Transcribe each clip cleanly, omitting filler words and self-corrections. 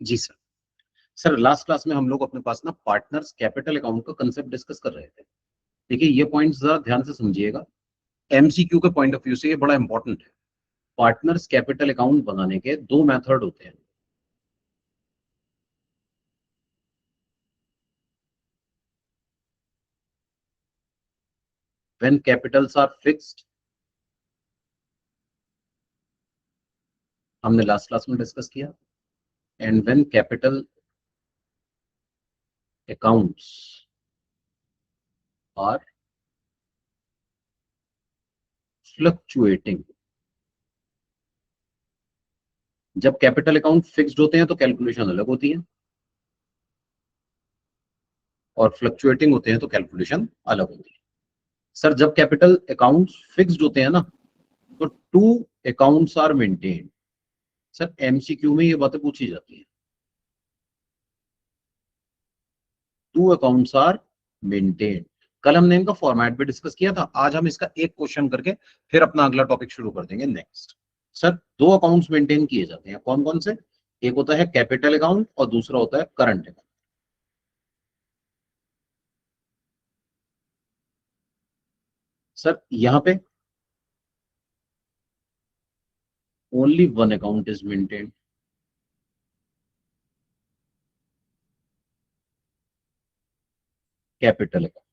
जी sir. Sir last class में हम लोग अपने पास ना पार्टनर्स कैपिटल अकाउंट का कंसेप्ट डिस्कस कर रहे थे। देखिए ये पॉइंट्स जरा ध्यान से समझिएगा, एमसीक्यू के पॉइंट ऑफ व्यू से ये बड़ा इंपॉर्टेंट है। पार्टनर्स कैपिटल अकाउंट बनाने के दो मेथड होते हैं। व्हेन कैपिटल्स आर फिक्स्ड, हमने लास्ट क्लास में डिस्कस किया, and when capital accounts are fluctuating. जब कैपिटल अकाउंट फिक्स्ड होते हैं तो कैलकुलेशन अलग होती है, और फ्लक्चुएटिंग होते हैं तो कैलकुलेशन अलग होती है। सर जब कैपिटल अकाउंट्स फिक्स्ड होते हैं ना, तो two accounts are maintain. Sir MCQ में ये बातें पूछी जाती हैं, टू अकाउंट्स आर मेंटेन। कल हमने इनका फॉर्मेट भी डिस्कस किया था, आज हम इसका एक क्वेश्चन करके फिर अपना अगला टॉपिक शुरू कर देंगे नेक्स्ट। सर दो अकाउंट्स मेंटेन किए जाते हैं, कौन कौन से? एक होता है कैपिटल अकाउंट और दूसरा होता है करंट अकाउंट। सर यहां पे only one account is maintain, capital account.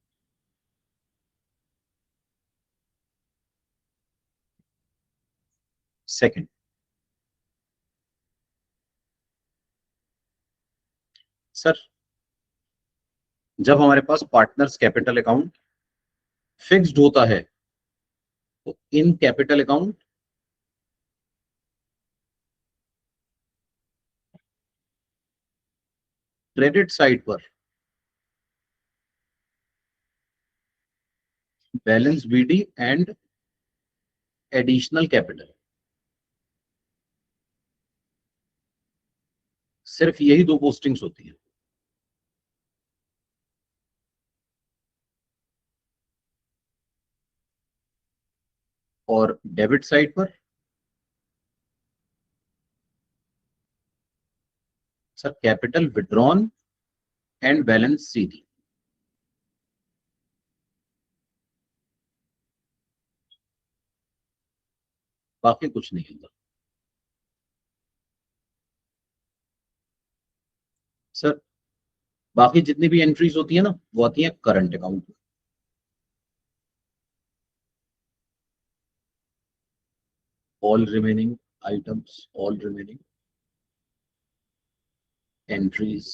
Second, sir जब हमारे पास पार्टनर्स कैपिटल अकाउंट फिक्स्ड होता है तो इन कैपिटल अकाउंट क्रेडिट साइड पर balance BD and additional capital, सिर्फ यही दो पोस्टिंग्स होती हैं। और डेबिट साइड पर sir capital withdrawn and balance CD, बाकी कुछ नहीं होता। सर बाकी जितनी भी एंट्रीज होती है ना, वो आती है करंट अकाउंट में। All remaining items, all remaining entries,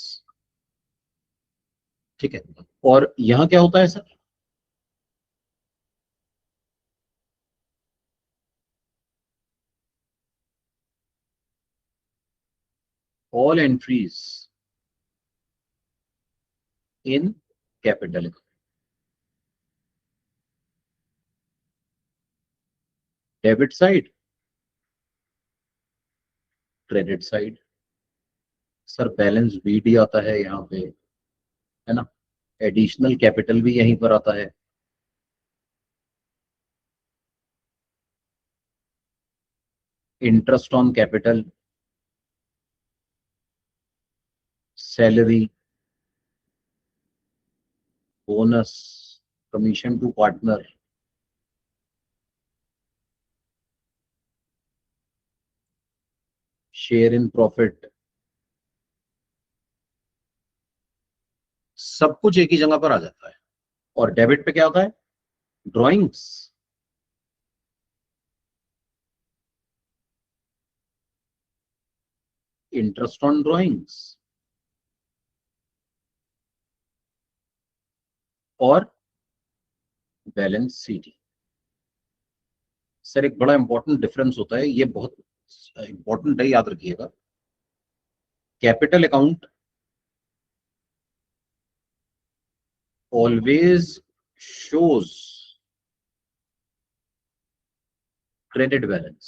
ठीक है। और यहां क्या होता है sir? All entries in capital account, debit side, credit side. Sir balance BD आता है यहाँ पे, है ना, एडिशनल कैपिटल भी यहीं पर आता है, interest on capital, salary, bonus, commission to partner, share in profit, सब कुछ एक ही जगह पर आ जाता है। और डेबिट पे क्या होता है? ड्रॉइंग्स, इंटरेस्ट ऑन ड्रॉइंग्स और बैलेंस सीडी। सर एक बड़ा इंपॉर्टेंट डिफरेंस होता है, ये बहुत इंपॉर्टेंट है, याद रखिएगा। Capital account always shows credit balance.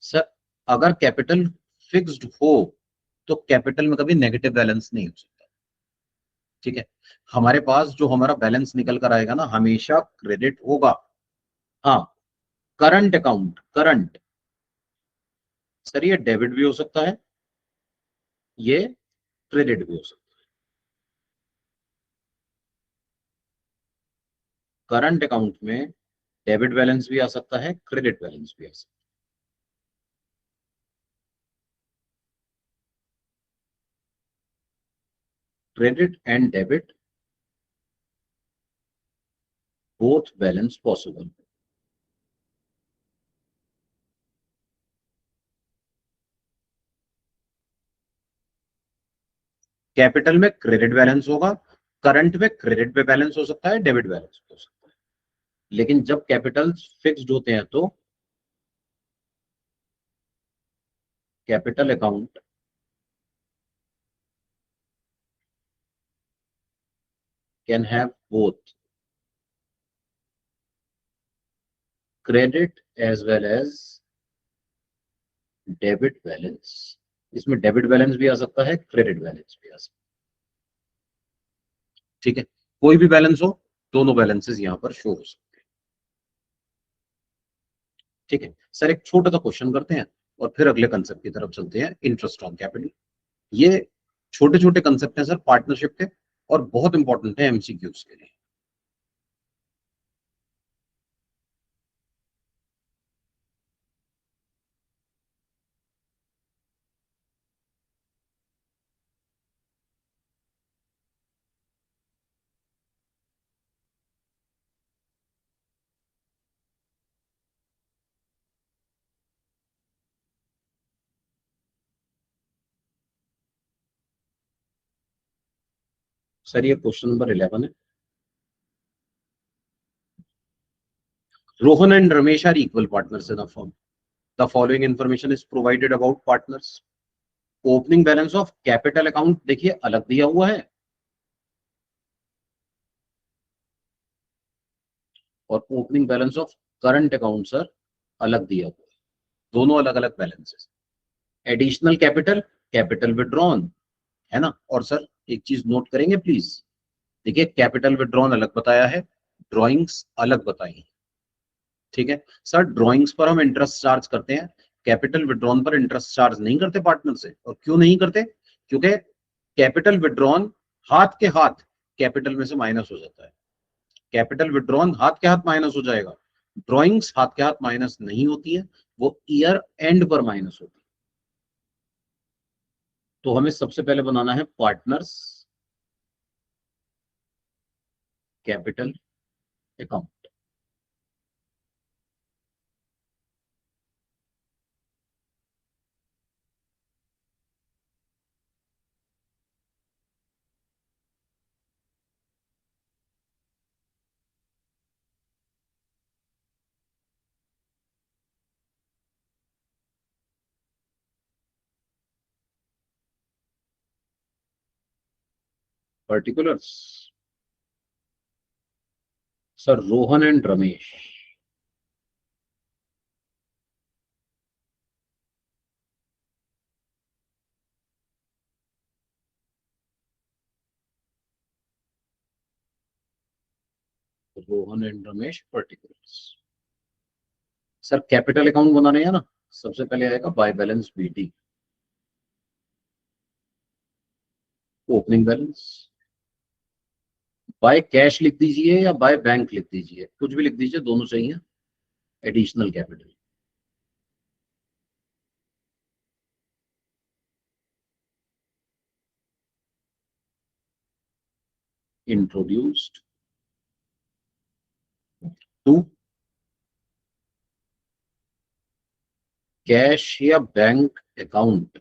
Sir अगर कैपिटल फिक्स्ड हो तो कैपिटल में कभी नेगेटिव बैलेंस नहीं हो सकता, ठीक है। हमारे पास जो हमारा बैलेंस निकल कर आएगा ना, हमेशा क्रेडिट होगा। हाँ, करंट अकाउंट, करंट सर ये डेबिट भी हो सकता है, ये क्रेडिट भी हो सकता है। करंट अकाउंट में डेबिट बैलेंस भी आ सकता है, क्रेडिट बैलेंस भी आ सकता है। Credit and debit both balance possible. Capital में क्रेडिट बैलेंस होगा, करंट में क्रेडिट पे बैलेंस हो सकता है, डेबिट बैलेंस हो सकता है। लेकिन जब कैपिटल फिक्स्ड होते हैं तो capital account can have both credit as well as debit balance. इसमें डेबिट बैलेंस भी आ सकता है, क्रेडिट बैलेंस भी आ सकता है। ठीक है, कोई भी बैलेंस हो, दोनों बैलेंसेस यहां पर शो हो सकते हैं। ठीक है सर, एक छोटा सा क्वेश्चन करते हैं और फिर अगले कंसेप्ट की तरफ चलते हैं, इंटरेस्ट ऑन कैपिटल। ये छोटे छोटे कंसेप्ट हैं सर पार्टनरशिप के, और बहुत इंपॉर्टेंट है एमसीक्यूज के लिए। सर ये क्वेश्चन नंबर 11 है। Rohan and Ramesh are equal partners in a firm. The following information is provided about partners. Opening balance of capital account देखिए अलग दिया हुआ है, और opening balance of current account sir अलग दिया हुआ है। दोनों अलग अलग balances. Additional capital, capital withdrawn, है ना। और सर एक चीज नोट करेंगे प्लीज, देखिए कैपिटल विड्रॉन अलग बताया है, ड्रॉइंग्स अलग बताई है। ठीक है सर, ड्रॉइंग्स पर हम इंटरेस्ट चार्ज करते हैं, कैपिटल विड्रॉन पर इंटरेस्ट चार्ज नहीं करते पार्टनर से। और क्यों नहीं करते? क्योंकि कैपिटल विड्रॉन हाथ के हाथ कैपिटल में से माइनस हो जाता है। कैपिटल विड्रॉन हाथ के हाथ माइनस हो जाएगा, ड्रॉइंग्स हाथ के हाथ माइनस नहीं होती है, वो ईयर एंड पर माइनस होती है। तो हमें सबसे पहले बनाना है partners capital account. Particulars sir Rohan and Ramesh. Rohan and Ramesh particulars. Sir capital account बना रहे हैं ना, सबसे पहले आएगा by balance BT, opening balance. By cash लिख दीजिए या बाय बैंक लिख दीजिए, कुछ भी लिख दीजिए, दोनों सही है। Additional capital, introduced to cash या बैंक अकाउंट,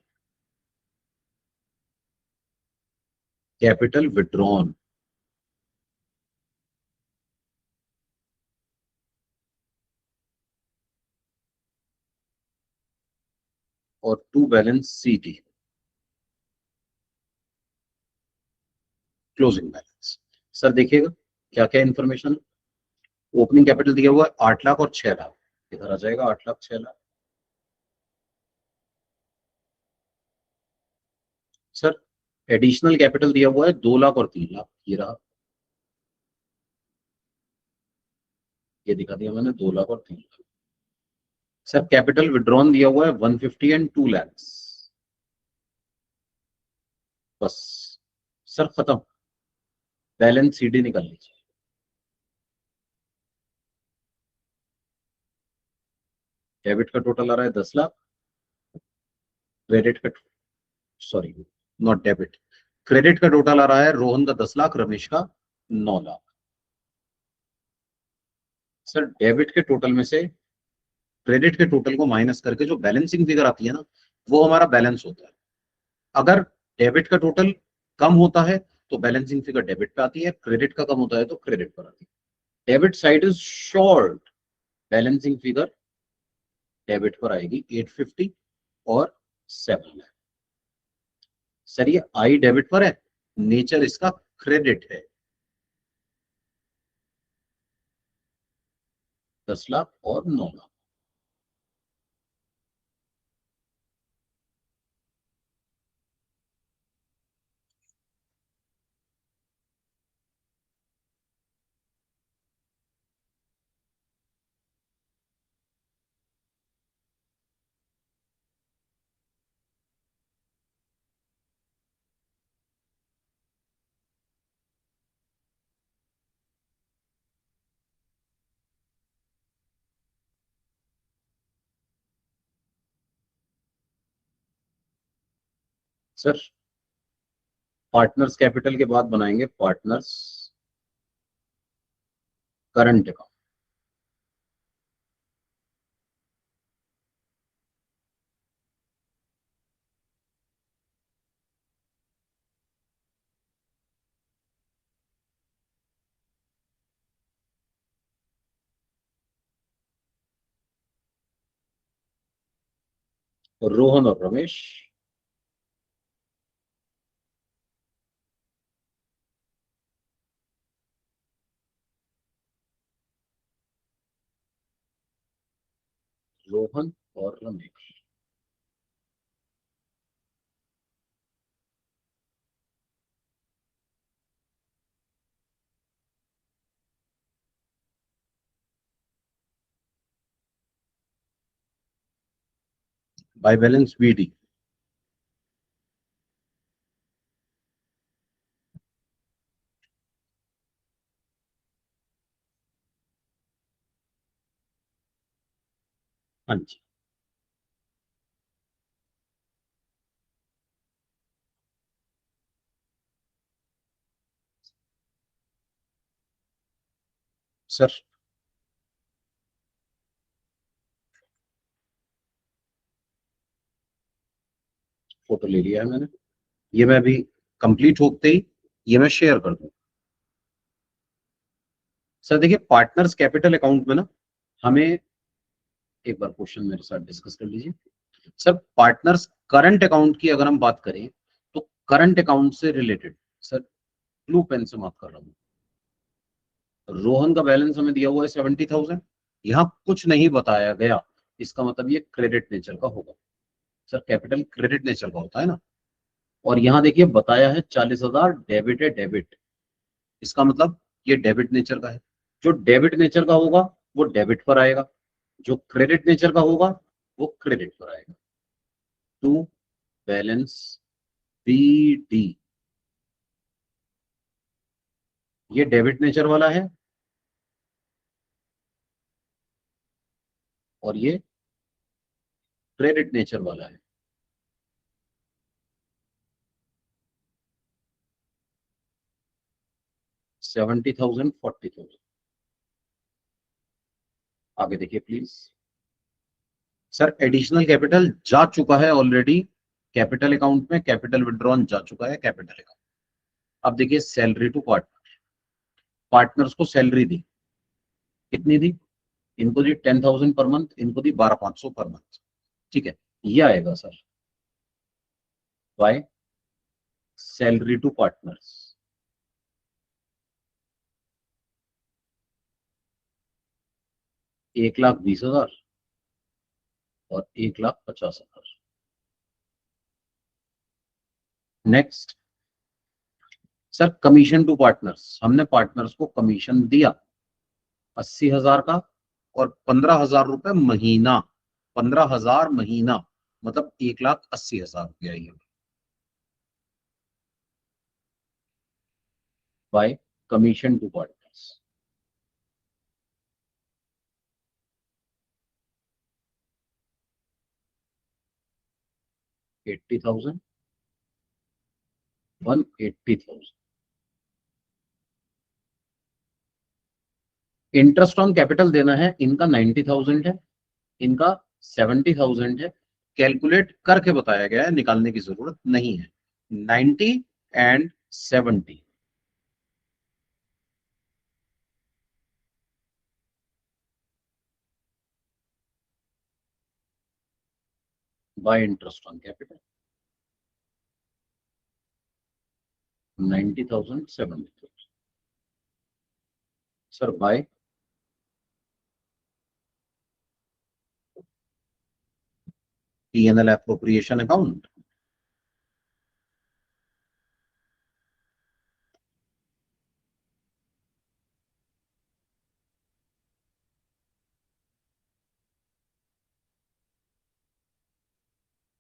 कैपिटल विड्रॉन। और to balance CD, closing balance. Sir देखिएगा क्या क्या इंफॉर्मेशन। ओपनिंग कैपिटल दिया हुआ है 8 लाख और 6 लाख, इधर आ जाएगा 8 lakh 6 lakh. Sir additional capital दिया हुआ है 2 लाख और 3 लाख, ये रहा, ये दिखा दिया मैंने 2 लाख और 3 लाख। सर कैपिटल विड्रॉन दिया हुआ है 150 एंड 2 लाख, बस सर खत्म, बैलेंस सीडी निकाल लीजिए। डेबिट का टोटल आ रहा है 10 लाख, क्रेडिट का, सॉरी नॉट डेबिट, क्रेडिट का टोटल आ रहा है रोहन का 10 लाख, रमेश का 9 लाख। सर डेबिट के टोटल में से क्रेडिट के टोटल को माइनस करके जो बैलेंसिंग फिगर आती है ना, वो हमारा बैलेंस होता है। अगर डेबिट का टोटल कम होता है तो बैलेंसिंग फिगर डेबिट पे आती है, क्रेडिट का कम होता है तो क्रेडिट पर आती है। Debit side is short, balancing figure debit पर आएगी 850 और 7 लाख। सर ये आई डेबिट पर है, नेचर इसका क्रेडिट है, 10 लाख और 9 लाख। सर पार्टनर्स कैपिटल के बाद बनाएंगे पार्टनर्स करंट अकाउंट। रोहन और रमेश, रोहन और रमेश, बाय बैलेंस बीडी। हाँ जी सर, फोटो ले लिया है मैंने, ये मैं अभी कंप्लीट होते ही ये मैं शेयर कर दूं। सर देखिए पार्टनर्स कैपिटल अकाउंट में ना, हमें एक बार क्वेश्चन मेरे साथ डिस्कस कर लीजिए। सर पार्टनर्स करंट अकाउंट की अगर हम बात करें तो करंट अकाउंट से रिलेटेड, सर ब्लू पेन से मार्क कर रहा हूं, रोहन का बैलेंस हमें दिया हुआ है 70,000, यहाँ कुछ नहीं बताया गया, इसका मतलब ये क्रेडिट नेचर का होगा। सर कैपिटल क्रेडिट नेचर का होता है ना, और यहाँ देखिए बताया है 40,000 डेबिट है, डेबिट, इसका मतलब ये डेबिट नेचर का है। जो डेबिट नेचर का होगा वो डेबिट पर आएगा, जो क्रेडिट नेचर का होगा वो क्रेडिट पर आएगा। टू बैलेंस बी डी, ये डेबिट नेचर वाला है और ये क्रेडिट नेचर वाला है। $70,000, $40,000। आगे देखिए प्लीज। सर एडिशनल कैपिटल जा चुका है ऑलरेडी कैपिटल अकाउंट में, कैपिटल विड्रॉन जा चुका है कैपिटल अकाउंट। अब देखिए सैलरी टू पार्टनर, पार्टनर्स को सैलरी दी, कितनी दी, इनको दी 10,000 पर मंथ, इनको दी 12,500 पर मंथ, ठीक है, ये आएगा sir by salary to partners. 1,20,000 और 1,50,000। Next sir commission to partners, हमने पार्टनर्स को कमीशन दिया 80,000 का और 15,000 रुपए महीना, 15,000 महीना मतलब 1,80,000 रुपया ये by commission to partners. $80,000, 180,000। Interest on capital देना है, इनका 90,000 है, इनका 70,000 है। कैलकुलेट करके बताया गया है, निकालने की जरूरत नहीं है। 90 and 70 by interest on capital, 90,000, 70,000। Sir by P&L appropriation account,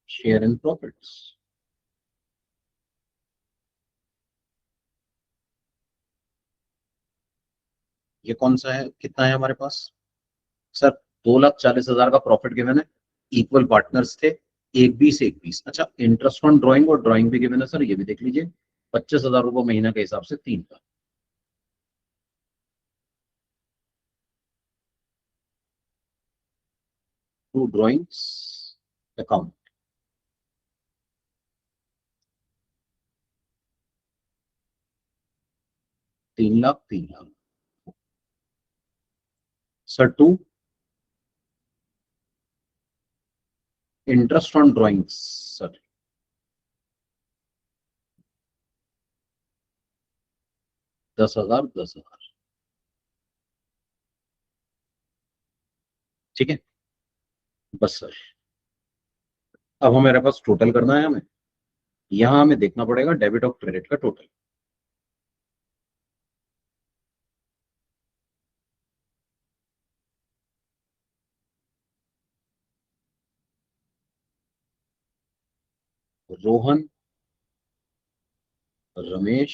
share in profits. ये कौन सा है, कितना है हमारे पास? सर 2,40,000 का प्रॉफिट गिवन है, इक्वल पार्टनर्स थे, एक 20 एक 20। अच्छा, इंटरेस्ट ऑन ड्राइंग और ड्राइंग भी गिवन है सर, ये भी देख लीजिए। 25,000 रुपये महीना के हिसाब से 3 का। To drawings account, 3,00,000, 3,00,000। Sir to interest on drawings sir, $10,000, ठीक है। बस सर, अब हमारे पास टोटल करना है हमें। यहां हमें देखना पड़ेगा डेबिट और क्रेडिट का total. Rohan, Ramesh,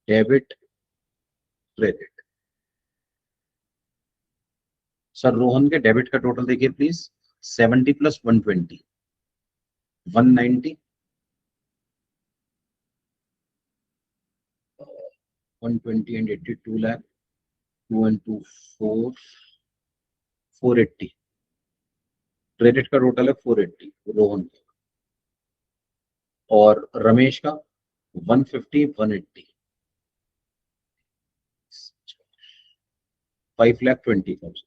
debit, credit. Sir Rohan के डेबिट का टोटल देखिए please, 70 plus 120, 190, 120 and 80, 2 lakh, 2 and 2 4, 480। Credit का टोटल है 480 रोहन का, और रमेश का 150, 180, 5,20,000।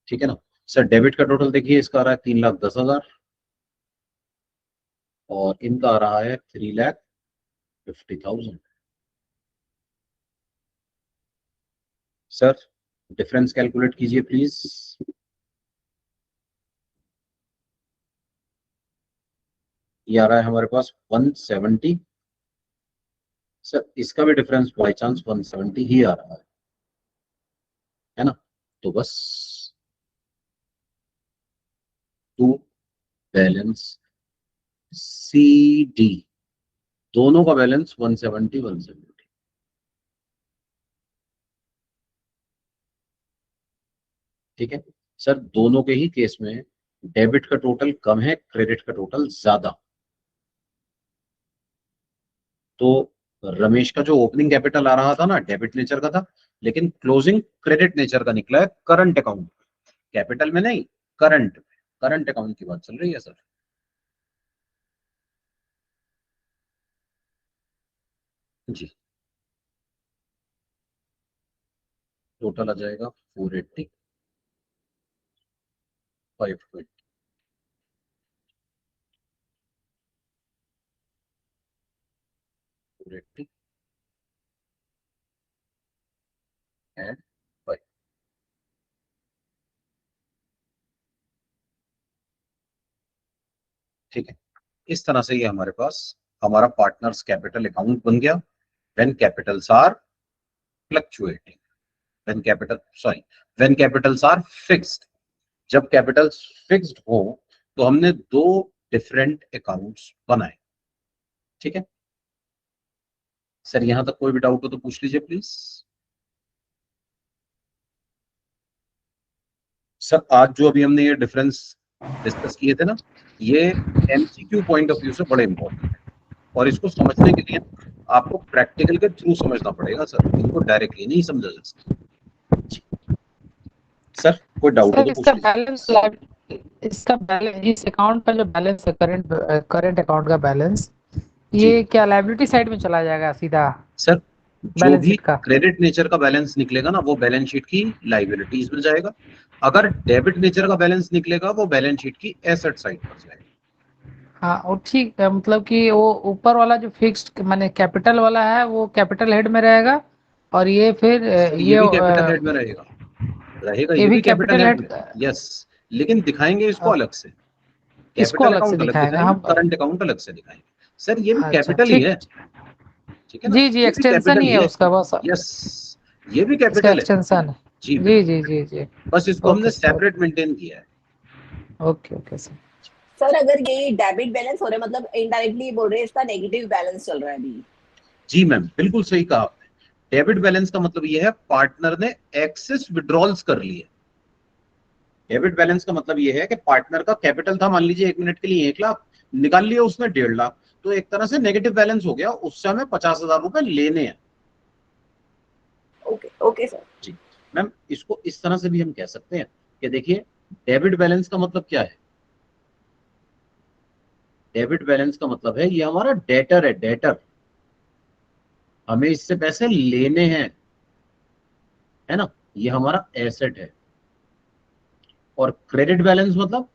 ठीक है ना सर। डेबिट का टोटल देखिए, इसका आ रहा है 3,10,000, और इनका आ रहा है 3,50,000। सर डिफरेंस कैलकुलेट कीजिए प्लीज। ये आ रहा है हमारे पास 170। सर इसका भी डिफरेंस बाई चांस 170 ही आ रहा है ना? तो बस टू बैलेंस सी डी, दोनों का बैलेंस 170, 170। ठीक है सर, दोनों के ही केस में डेबिट का टोटल कम है, क्रेडिट का टोटल ज्यादा। तो रमेश का जो ओपनिंग कैपिटल आ रहा था ना, डेबिट नेचर का था, लेकिन क्लोजिंग क्रेडिट नेचर का निकला है करंट अकाउंट, कैपिटल में नहीं, करंट, करंट अकाउंट की बात चल रही है सर। जी, टोटल आ जाएगा 480, 520, 480 एंड 5। ठीक है, इस तरह से ये हमारे पास हमारा पार्टनर्स कैपिटल अकाउंट बन गया when capitals are fluctuating. When capital sorry when capitals are fixed, जब कैपिटल्स फिक्स्ड हो तो हमने दो डिफरेंट अकाउंट्स बनाए। ठीक है सर, यहां तक कोई भी डाउट हो तो पूछ लीजिए प्लीज। सर आज जो अभी हमने ये डिफरेंस डिस्कस किए थे ना, ये एमसीक्यू पॉइंट ऑफ व्यू से बड़े इंपॉर्टेंट है, और इसको समझने के लिए आपको प्रैक्टिकल के थ्रू समझना पड़ेगा सर, इनको डायरेक्टली नहीं समझा जा सकता। सर कोई डाउट हो सर तो इसका पूछ लीजिए। बैलेंस, इसका बैलेंस, इस अकाउंट का जो बैलेंस है, करंट करंट अकाउंट का बैलेंस, जी ये क्या लायबिलिटी साइड में चला जाएगा सीधा सर, जो बैलेंस भी शीट का? क्रेडिट नेचर का बैलेंस निकलेगा ना वो बैलेंस शीट की लाइबिलिटीज में जाएगा, अगर डेबिट नेचर का बैलेंस निकलेगा वो बैलेंस शीट की एसेट साइड पर जाएगा। हाँ, और ठीक है, मतलब कि वो ऊपर वाला जो फिक्स्ड माने कैपिटल वाला है वो कैपिटल हेड में रहेगा, और ये फिर सर ये भी कैपिटल हेड में रहेगा, रहेगा ये ये भी भी कैपिटल कैपिटल हेड हेड, में। यस, लेकिन दिखाएंगे इसको अलग से, इसको कैपिटल अलग से अकाउंट अलग दिखाएगा दिखाएंगे, हम। करंट अकाउंट अलग से दिखाएंगे। सर ये भी अच्छा कैपिटल ही ठीक, है, ठीक है ना, जी जी, ये भी एक्सटेंशन कैपिटल ही ही है है। उसका बस, यस, ये भी इसका कैपिटल है। एक्सटेंशन है। जी जी बिल्कुल, जी जी जी। बस इसको ओके हमने सर, सेपरेट मेंटेन किया है। Okay okay sir. सर अगर ये डेबिट बैलेंस हो रहा है मतलब इनडायरेक्टली बोल रहे हैं इसका नेगेटिव बैलेंस चल रहा है अभी। जी मैम बिल्कुल सही कहा आपने, डेबिट बैलेंस का मतलब ये है पार्टनर ने एक्सेस विड्रॉल्स कर लिए। डेबिट बैलेंस का मतलब ये है कि पार्टनर का कैपिटल था मान लीजिए 1 मिनट के लिए 1 लाख, निकाल लिया उसने 1.5 लाख, तो एक तरह से नेगेटिव बैलेंस हो गया, उससे हमें 50,000 रुपए लेने हैं। Okay okay sir. जी मैम, इसको इस तरह से भी हम कह सकते हैं कि देखिए, डेबिट बैलेंस का मतलब क्या है, डेबिट बैलेंस का मतलब है ये हमारा डेटर है, डेटर, हमें इससे पैसे लेने हैं, है ना, ये हमारा एसेट है। और क्रेडिट बैलेंस मतलब,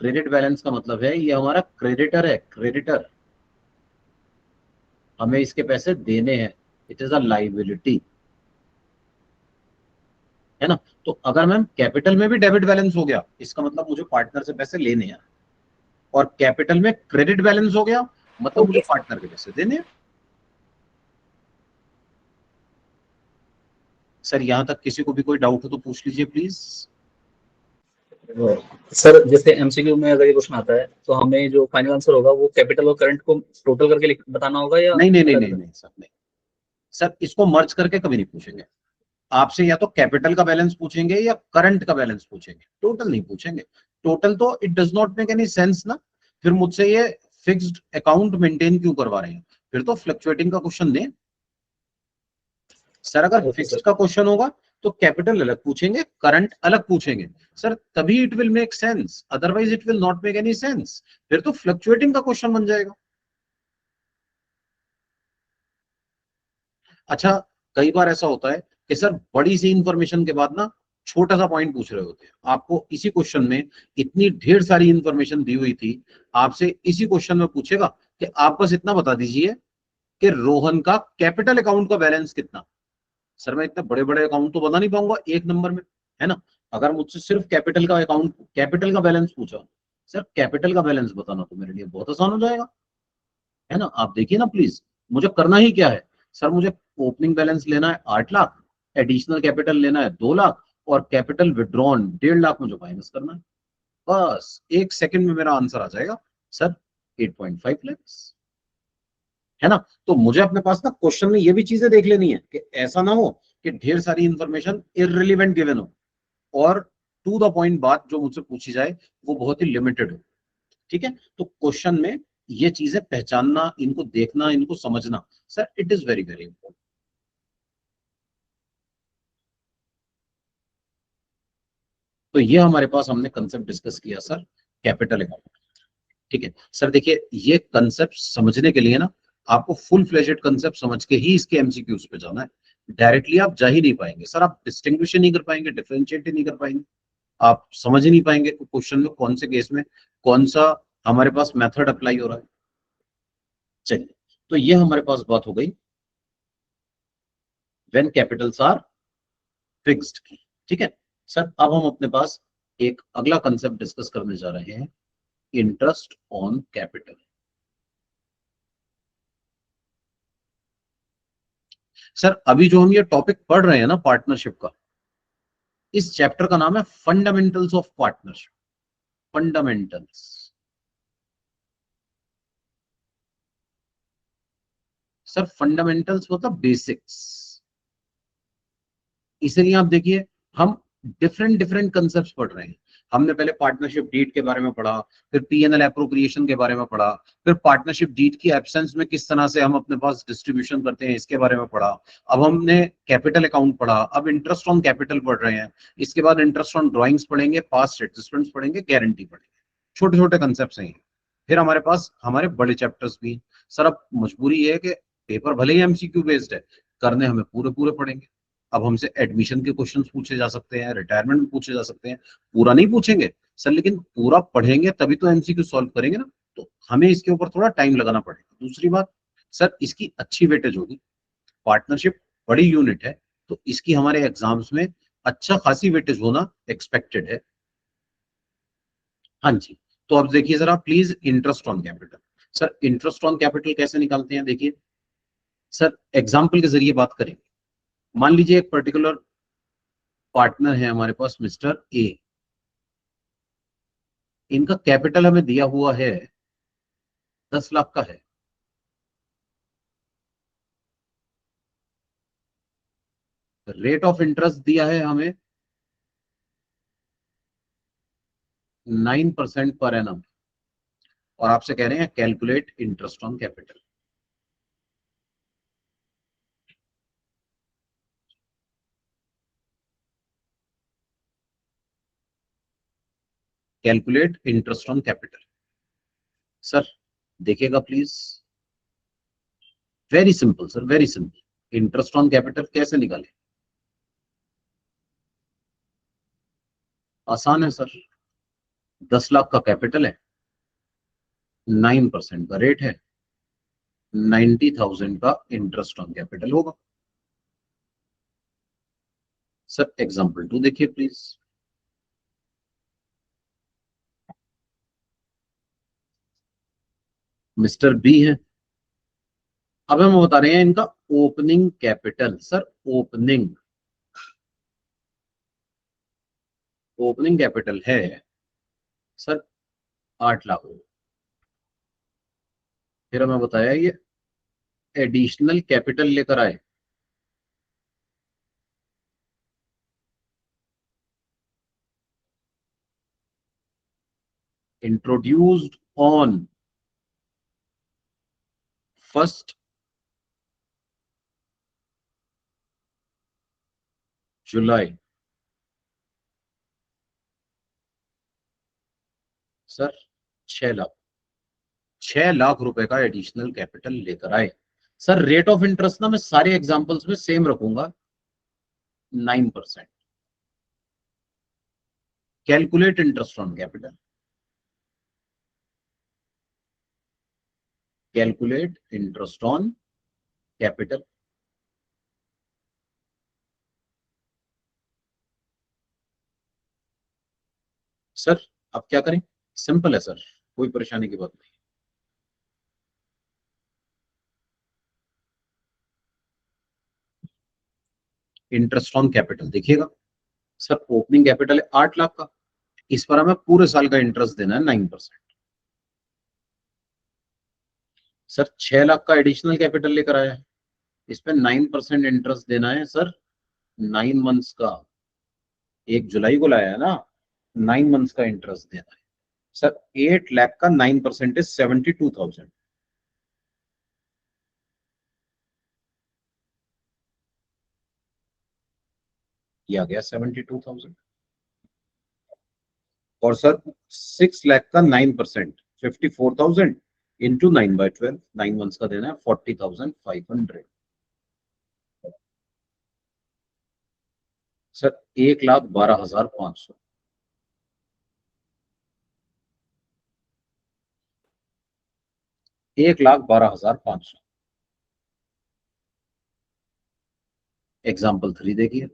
क्रेडिट बैलेंस का मतलब है ये हमारा क्रेडिटर है, क्रेडिटर, हमें इसके पैसे देने हैं, इट इज अ लाइबिलिटी, है ना। तो अगर मैम कैपिटल में भी डेबिट बैलेंस हो गया, इसका मतलब मुझे पार्टनर से पैसे लेने हैं, और कैपिटल में क्रेडिट बैलेंस हो गया मतलब मुझे ओके सर। पार्टनर के पैसे देने हैं। सर यहां तक किसी को भी कोई डाउट हो तो पूछ लीजिए प्लीज। सर जैसे एमसीक्यू में अगर ये क्वेश्चन आता है तो हमें जो फाइनल आंसर होगा वो कैपिटल और करंट को टोटल करके बताना होगा या नहीं नहीं नहीं अलग नहीं अलग? नहीं सर, नहीं सर, इसको मर्ज करके कभी नहीं पूछेंगे आपसे, या तो कैपिटल का बैलेंस पूछेंगे या करंट का बैलेंस पूछेंगे, टोटल नहीं पूछेंगे। टोटल तो it does not make any sense ना, फिर मुझसे ये फिक्स्ड अकाउंट मेंटेन क्यों करवा रहे हैं, फिर तो फ्लक्चुएटिंग का क्वेश्चन दें। सर अगर ओके फिक्स्ड सर। का क्वेश्चन होगा तो कैपिटल अलग पूछेंगे, करंट अलग पूछेंगे सर, तभी it will make sense, otherwise it will not make any sense, फिर तो फ्लक्चुएटिंग का क्वेश्चन बन जाएगा। अच्छा, कई बार ऐसा होता है कि सर बड़ी सी इंफॉर्मेशन के बाद ना छोटा सा पॉइंट पूछ रहे होते हैं, आपको इसी क्वेश्चन में इतनी ढेर सारी इंफॉर्मेशन दी हुई थी, आपसे इसी क्वेश्चन में पूछेगा कि आप बस इतना बता दीजिए कि रोहन का कैपिटल अकाउंट का बैलेंस कितना। सर मैं इतने बड़े बड़े अकाउंट तो बता नहीं पाऊंगा एक नंबर में, है ना। अगर मुझसे सिर्फ कैपिटल का अकाउंट, कैपिटल का बैलेंस पूछा, सर कैपिटल का बैलेंस बताना तो मेरे लिए बहुत आसान हो जाएगा, है ना। आप देखिए ना प्लीज, मुझे करना ही क्या है, सर मुझे ओपनिंग बैलेंस लेना है 8 लाख, एडिशनल कैपिटल लेना है 2 लाख, और कैपिटल विड्रॉन 1.5 लाख मुझे माइनस करना है, बस 1 सेकंड में मेरा आंसर आ जाएगा सर, 8.5 लाख, है ना। तो मुझे अपने पास ना क्वेश्चन में ये भी चीजें देख लेनी है कि ऐसा ना हो कि ढेर सारी इंफॉर्मेशन इररिलेवेंट गिवन हो, और टू द पॉइंट बात जो मुझसे पूछी जाए वो बहुत ही लिमिटेड हो। ठीक है, तो क्वेश्चन में ये चीजें पहचानना, इनको देखना, इनको समझना, sir it is very very important. तो ये हमारे पास हमने कंसेप्ट डिस्कस किया सर, कैपिटल अकाउंट। ठीक है सर, देखिए ये कंसेप्ट समझने के लिए ना आपको फुल फ्लेजेड कंसेप्ट समझ के ही इसके एमसीक्यूज पे जाना है, डायरेक्टली आप जा ही नहीं पाएंगे सर, आप डिस्टिंग्विश ही नहीं कर पाएंगे, डिफरेंशिएट ही नहीं कर पाएंगे, आप समझ ही नहीं पाएंगे क्वेश्चन में कौन से केस में कौन सा हमारे पास मेथड अप्लाई हो रहा है। चलिए, तो ये हमारे पास बात हो गई व्हेन कैपिटल्स आर फिक्स्ड की। ठीक है सर, अब हम अपने पास एक अगला कंसेप्ट डिस्कस करने जा रहे हैं, इंटरेस्ट ऑन कैपिटल। सर अभी जो हम ये टॉपिक पढ़ रहे हैं ना पार्टनरशिप का, इस चैप्टर का नाम है fundamentals of partnership. Fundamentals, sir fundamentals मतलब बेसिक्स। इसलिए आप देखिए हम डिफरेंट डिफरेंट कंसेप्ट पढ़ रहे हैं। हमने पहले पार्टनरशिप डीड के बारे में पढ़ा, फिर पीएनएल एप्रोप्रिएशन के बारे में पढ़ा, फिर पार्टनरशिप डीड की एब्सेंस में किस तरह से हम अपने पास डिस्ट्रीब्यूशन करते हैं इसके बारे में पढ़ा। अब हमने कैपिटल अकाउंट पढ़ा, अब इंटरेस्ट ऑन कैपिटल पढ़ रहे हैं, इसके बाद इंटरेस्ट ऑन ड्रॉइंग्स पढ़ेंगे, पास्ट एडजस्टमेंट्स पढ़ेंगे, गारंटी पढ़ेंगे। छोटे छोटे कंसेप्ट हैं। फिर हमारे पास हमारे बड़े चैप्टर्स भी हैं। सर अब मजबूरी ये है कि पेपर भले ही एमसीक्यू बेस्ड है, करने हमें पूरे पूरे पड़ेंगे। अब हमसे एडमिशन के क्वेश्चंस पूछे जा सकते हैं, रिटायरमेंट में पूछे जा सकते हैं, पूरा नहीं पूछेंगे सर, लेकिन पूरा पढ़ेंगे तभी तो एमसीक्यू सॉल्व करेंगे ना। तो हमें इसके ऊपर थोड़ा टाइम लगाना पड़ेगा। दूसरी बात सर, इसकी अच्छी वेटेज होगी। पार्टनरशिप बड़ी यूनिट है, तो इसकी हमारे एग्जाम्स में अच्छा खासी वेटेज होना एक्सपेक्टेड है। हाँ जी, तो अब देखिए जरा please, interest on capital. Sir interest on capital कैसे निकालते हैं, देखिए सर एग्जाम्पल के जरिए बात करेंगे। मान लीजिए एक पर्टिकुलर पार्टनर है हमारे पास, मिस्टर ए। इनका कैपिटल हमें दिया हुआ है 10 लाख का है। रेट ऑफ इंटरेस्ट दिया है हमें 9% पर एनम, और आपसे कह रहे हैं calculate interest on capital. Calculate interest on capital. Sir देखिएगा please, very simple sir, very simple. Interest on capital कैसे निकाले, आसान है सर। 10 लाख का कैपिटल है, 9% का रेट है, 90,000 का इंटरेस्ट ऑन कैपिटल होगा। सर एग्जाम्पल 2 देखिए प्लीज। मिस्टर बी है, अब हम बता रहे हैं इनका opening capital. Sir opening opening capital है सर 8 लाख। फिर हमें बताया ये एडिशनल कैपिटल लेकर आए, introduced on 1 July. Sir 6 lakh, 6 lakh रुपए का एडिशनल कैपिटल लेकर आए। सर रेट ऑफ इंटरेस्ट ना मैं सारे एग्जांपल्स में सेम रखूंगा, 9%। Calculate interest on capital. Calculate interest on capital. Sir अब क्या करें, सिंपल है सर, कोई परेशानी की बात नहीं। इंटरेस्ट ऑन कैपिटल देखिएगा, सर ओपनिंग कैपिटल है 8 लाख का, इस पर हमें पूरे साल का इंटरेस्ट देना है 9%। सर 6 लाख का एडिशनल कैपिटल लेकर आया है, इस पे 9% इंटरेस्ट देना है सर 9 मंथ्स का। 1 जुलाई को लाया है ना, 9 मंथ्स का इंटरेस्ट देना है। सर 8 लाख का 9% इज 72,000। ये आ गया 72,000। और सर 6 लाख का 9% 54,000 इंटू 9/12, 9 मंथ्स का देना है 40,500। सर 1,12,500। 1,12,500। एग्जाम्पल 3 देखिए,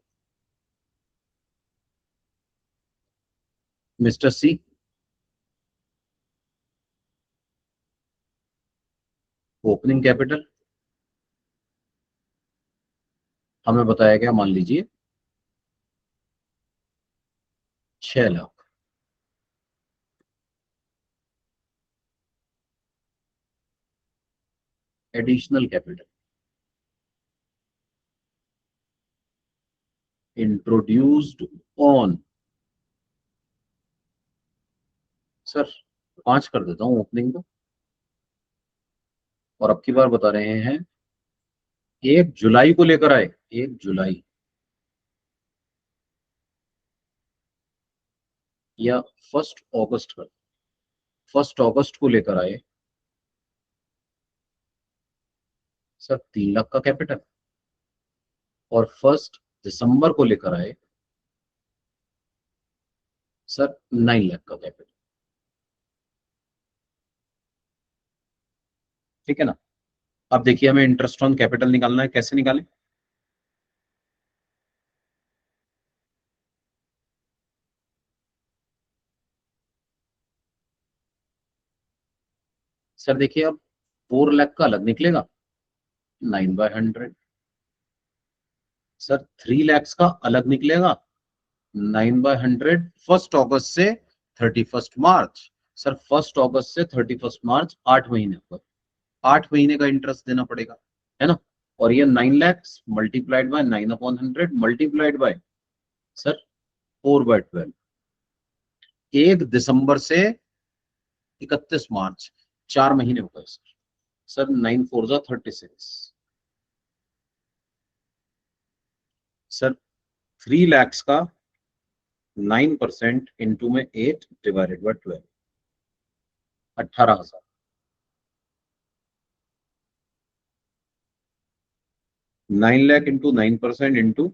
मिस्टर सी। ओपनिंग कैपिटल हमें बताया गया, मान लीजिए 6 lakh. Additional capital introduced on, sir 5 कर देता हूं ओपनिंग को, और अब की बार बता रहे हैं 1 जुलाई को लेकर आए, 1 जुलाई या 1 अगस्त का, 1 अगस्त को लेकर आए सर 3 लाख का कैपिटल, और 1 दिसंबर को लेकर आए सर 9 लाख का कैपिटल। ठीक है ना। अब देखिए हमें इंटरेस्ट ऑन कैपिटल निकालना है, कैसे निकालें? सर देखिए अब 4 लाख का अलग निकलेगा 9/100, सर 3 लाख का अलग निकलेगा 9/100 1 अगस्त से 31 मार्च। सर 1 अगस्त से 31 मार्च 8 महीने पर 8 महीने का इंटरेस्ट देना पड़ेगा, है ना। और ये 9 lakh multiplied by 9/100 multiplied by sir 4/12, 1 दिसंबर से 31 मार्च, 4 महीने हो गए सर। सर 9 4 जा 36, सर 3 लाख का 9% इंटू में 8 divided by 12, 18,000। 9 lakh into 9% into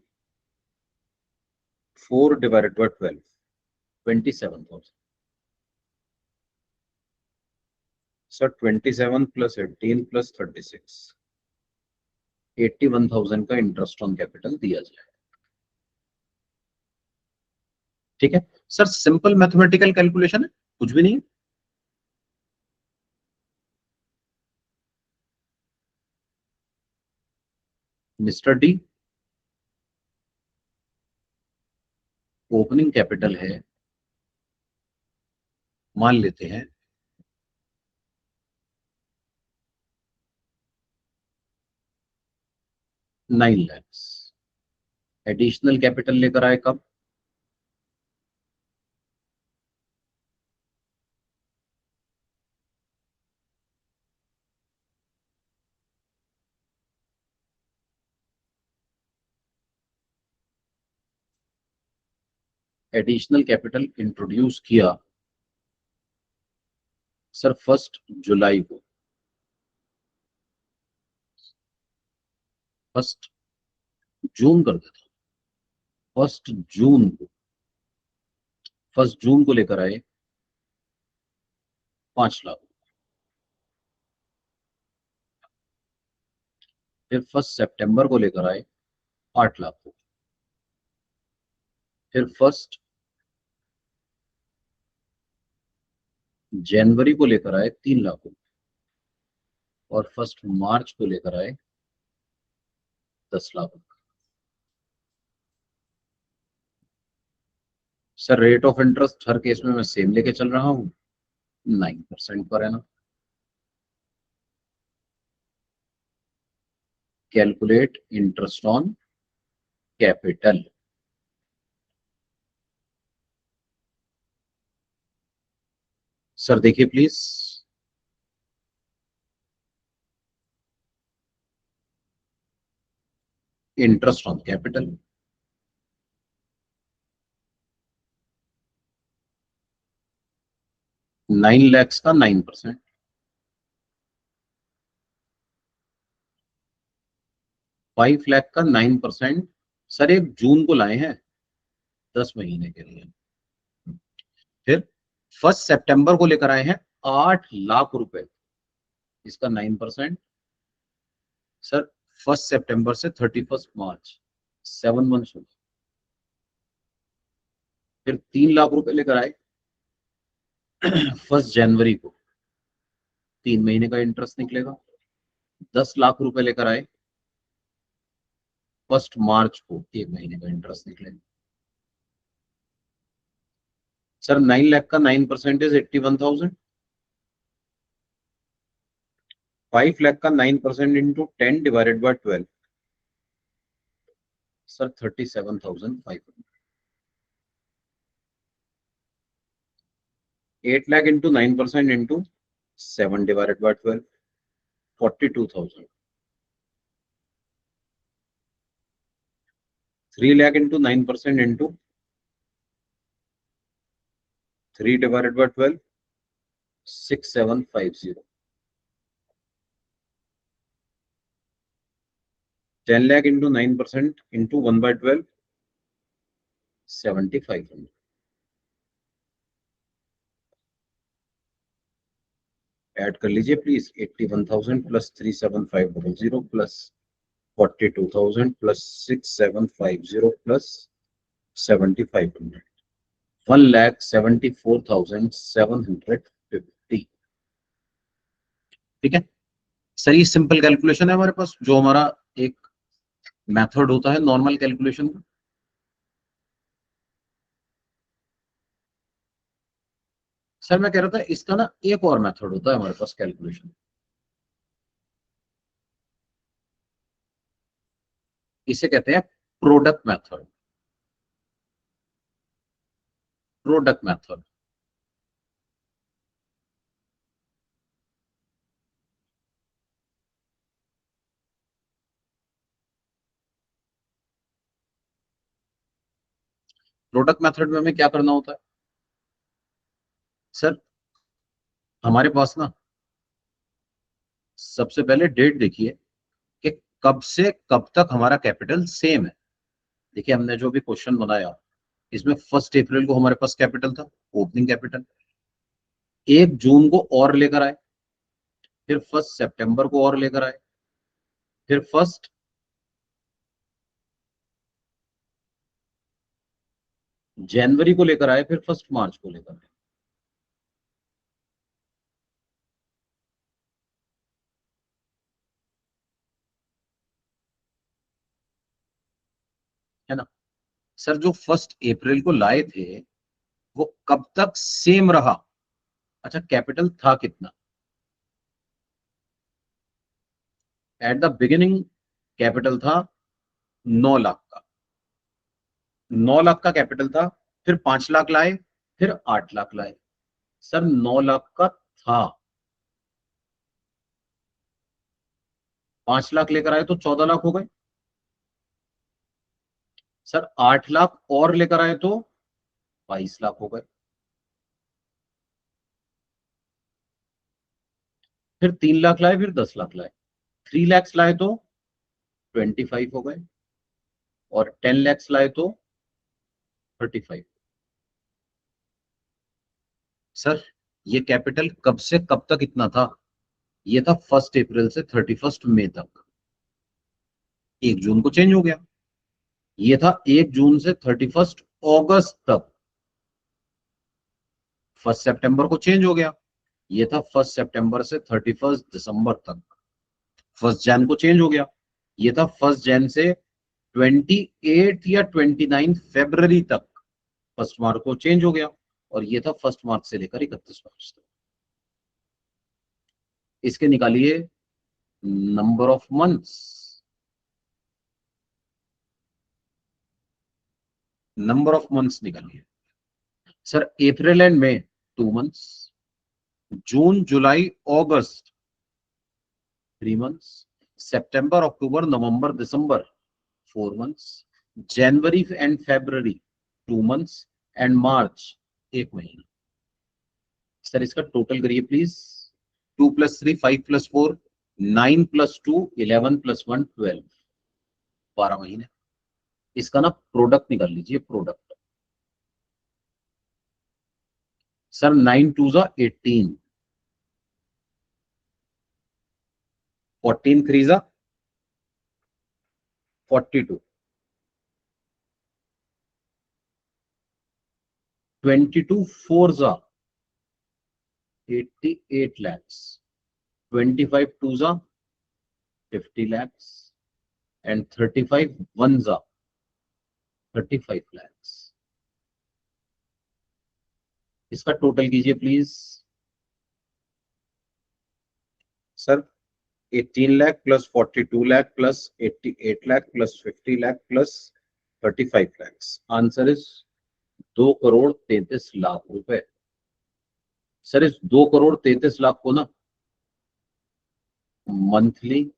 4 divided by 12, 27,000। Sir 27 plus 18 plus 36, 81,000 का इंटरेस्ट ऑन कैपिटल दिया जाए। ठीक है सर, सिंपल मैथमेटिकल कैलकुलेशन है, कुछ भी नहीं है। मिस्टर डी, ओपनिंग कैपिटल है, मान लेते हैं 9 लाख। एडिशनल कैपिटल लेकर आए कब? एडिशनल कैपिटल इंट्रोड्यूस किया सर 1 जुलाई को, 1 जून कर देता हूं, 1 जून को, 1 जून को लेकर आए 5 लाख, फिर 1 सितंबर को लेकर आए 8 लाख, फिर 1 जनवरी को लेकर आए 3 लाख, और 1 मार्च को लेकर आए 10 lakh. Sir rate of interest her case में मैं सेम लेके चल रहा हूं, 9% पर है ना। Calculate interest on capital. Sir देखिए please, interest on capital, nine lakhs का 9%, 5 लाख का 9%। सर 1 जून को लाए हैं 10 महीने के लिए। फिर 1 सितंबर को लेकर आए हैं 8 लाख रुपए, इसका 9%। सर 1 सितंबर से 31 मार्च, 7 मंथ्स हो गए। फिर 3 लाख रुपए लेकर आए 1 जनवरी को, 3 महीने का इंटरेस्ट निकलेगा। 10 लाख रुपए लेकर आए 1 मार्च को 1 महीने का इंटरेस्ट निकलेगा। सर 9 लाख का 9% इज 81,000। 5 लाख का 9% into 10 divided by 12 sir 37,500। 8 lakh into 9% into 7 divided by 12, 42,000. 3 lakh into 9% into 3 divided by 12, 6,750. 10 lakh into 9% into 1 by 12, 7,500. Add कर लीजिए please. 81,000 plus 37500 plus 42,000 plus 6,750 plus 7,500, 1,74,750। ठीक है सर, ये सिंपल कैलकुलेशन है हमारे पास, जो हमारा एक मेथड होता है नॉर्मल कैलकुलेशन का। सर मैं कह रहा था इसका ना एक और मेथड होता है हमारे पास कैलकुलेशन, इसे कहते हैं product method. Product method product method में हमें क्या करना होता है सर? हमारे पास ना सबसे पहले डेट देखिए कि कब से कब तक हमारा कैपिटल सेम है। देखिए हमने जो भी क्वेश्चन बनाया इसमें 1 अप्रैल को हमारे पास कैपिटल था, ओपनिंग कैपिटल। 1 जून को और लेकर आए, फिर 1 सितंबर को और लेकर आए, फिर 1 जनवरी को लेकर आए, फिर 1 मार्च को लेकर आए। है ना सर? जो 1 अप्रैल को लाए थे वो कब तक सेम रहा? अच्छा कैपिटल था कितना? एट द बिगिनिंग कैपिटल था 9 लाख का। 9 लाख का कैपिटल था, फिर 5 लाख लाए, फिर 8 लाख लाए। सर 9 लाख का था, 5 लाख लेकर आए तो 14 लाख हो गए। सर 8 लाख और लेकर आए तो 22 लाख हो गए। फिर 3 लाख लाए, फिर 10 लाख लाए, 3 लैक्स लाए तो 25 हो गए, और 10 लैक्स लाए तो 35। सर ये कैपिटल कब से कब तक इतना था? ये था 1 अप्रैल से 31 मई तक। 1 जून को चेंज हो गया। ये था 1 जून से 31 अगस्त तक। 1 सितंबर को चेंज हो गया। ये था 1 सितंबर से 31 दिसंबर तक। 1 जैन को चेंज हो गया। ये था 1 जैन से 28 या 29 फरवरी तक। 1 मार्च को चेंज हो गया, और ये था 1 मार्च से लेकर 31 मार्च तक। इसके निकालिए number of months. Number of months निकालिए। Sir April and May 2 months, June July August 3 months, September October November December 4 months, January and February 2 months, and March 1 महीना। सर इसका टोटल करिए प्लीज। 2 + 3 5 + 4 9 + 2 11 + 1 12, 12 महीने। इसका ना प्रोडक्ट निकाल लीजिए, प्रोडक्ट। सर 9 2 ज़ा 18, 14 3 ज़ा 42, 22 4 ज़ा 88 lakhs, 25 2 ज़ा 50 lakhs, एंड 35 वन जा 35 lakhs। इसका टोटल कीजिए please. Sir 18 lakh plus 42 lakh plus 88 lakh plus 50 lakh plus 35 lakhs। Answer is 2 crore 33 lakh रुपए। सर इस 2 करोड़ 33 लाख को ना मंथली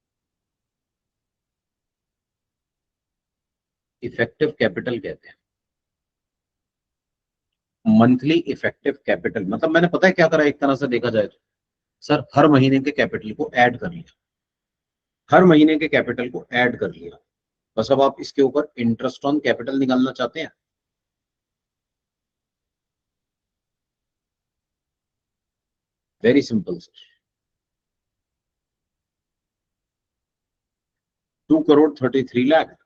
इफेक्टिव कैपिटल कहते हैं। मंथली इफेक्टिव कैपिटल मतलब मैंने पता है क्या करा, एक तरह से देखा जाए तो सर हर महीने के कैपिटल को ऐड कर लिया, हर महीने के कैपिटल को ऐड कर लिया। बस अब आप इसके ऊपर इंटरेस्ट ऑन कैपिटल निकालना चाहते हैं। Very simple sir. 2 crore 33 lakh,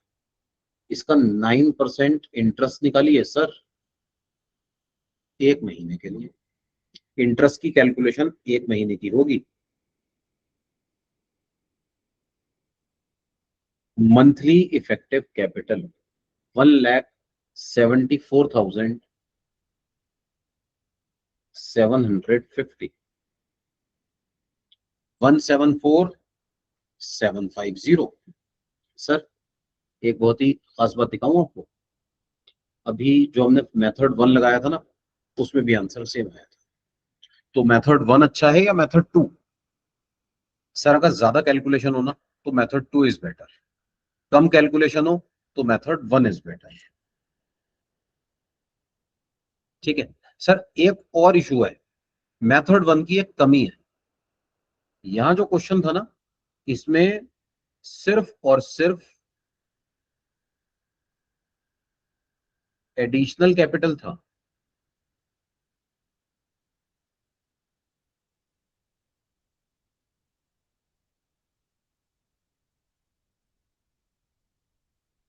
इसका 9% इंटरेस्ट निकालिए सर एक महीने के लिए। इंटरेस्ट की कैलकुलेशन एक महीने की होगी। Monthly effective capital 1,74,750 1,74,750। सर एक बहुत ही खास बात दिखाऊं आपको, अभी जो हमने मेथड 1 लगाया था ना उसमें भी आंसर सेम आया था। तो मेथड 1 अच्छा है या मेथड 2? सर अगर ज्यादा कैलकुलेशन हो ना तो method 2 is better, come calculation हो तो मेथड 1 इज बेटर। ठीक है सर, एक और इशू है, मेथड 1 की एक कमी है। यहां जो क्वेश्चन था ना इसमें सिर्फ और सिर्फ एडिशनल कैपिटल था।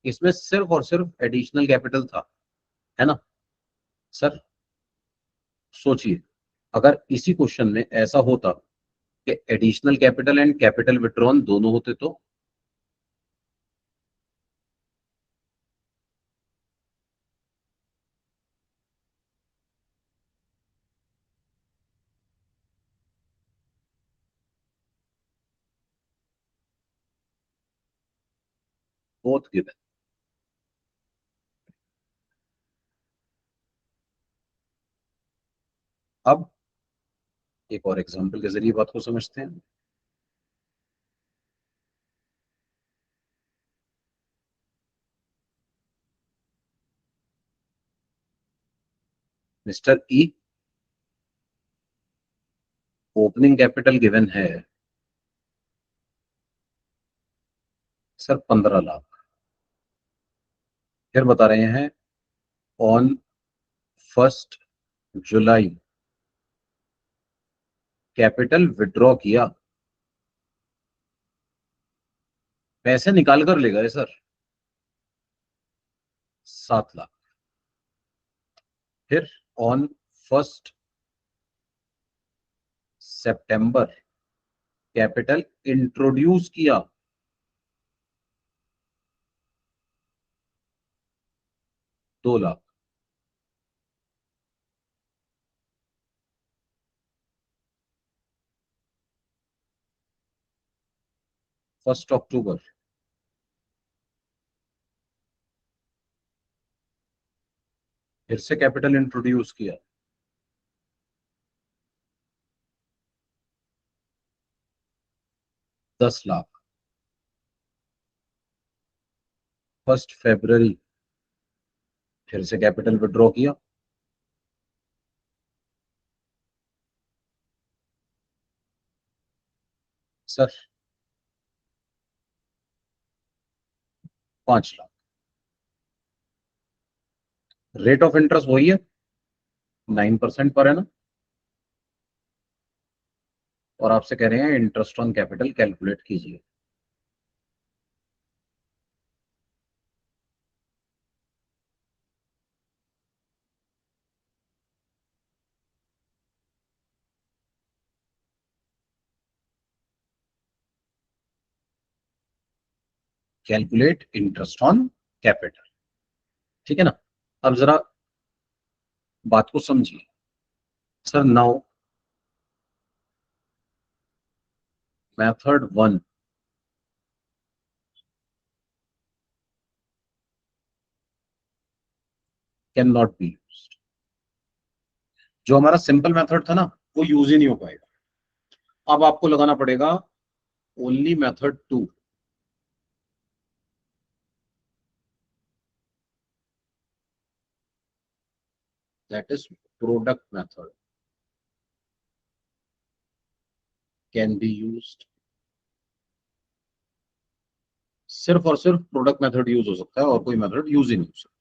इसमें सिर्फ और सिर्फ एडिशनल कैपिटल था, है ना सर? सोचिए अगर इसी क्वेश्चन में ऐसा होता कि additional capital and capital withdrawn दोनों होते तो बोथ गिवन। अब एक और एग्जांपल के जरिए बात को समझते हैं। मिस्टर ई, ओपनिंग कैपिटल गिवन है सर 15 लाख। फिर बता रहे हैं ऑन 1 जुलाई कैपिटल विड्रॉ किया, पैसे निकाल कर ले गए सर 7 लाख। फिर ऑन 1 सितंबर कैपिटल इंट्रोड्यूस किया 2 लाख। 1 अक्टूबर फिर से कैपिटल इंट्रोड्यूस किया 10 लाख। 1 फरवरी फिर से कैपिटल विड्रॉ किया sir 5 lakh. Rate of interest वही है 9% पर है ना, और आपसे कह रहे हैं इंटरेस्ट ऑन कैपिटल कैलकुलेट कीजिए। Calculate interest on capital. ठीक है ना। अब जरा बात को समझिए sir. Now method 1 can not be used. जो हमारा सिंपल मेथड था ना वो यूज ही नहीं हो पाएगा। अब आपको लगाना पड़ेगा only method 2। That is product method can be used. सिर्फ और सिर्फ प्रोडक्ट मेथड यूज हो सकता है और कोई मेथड यूज ही नहीं हो सकता।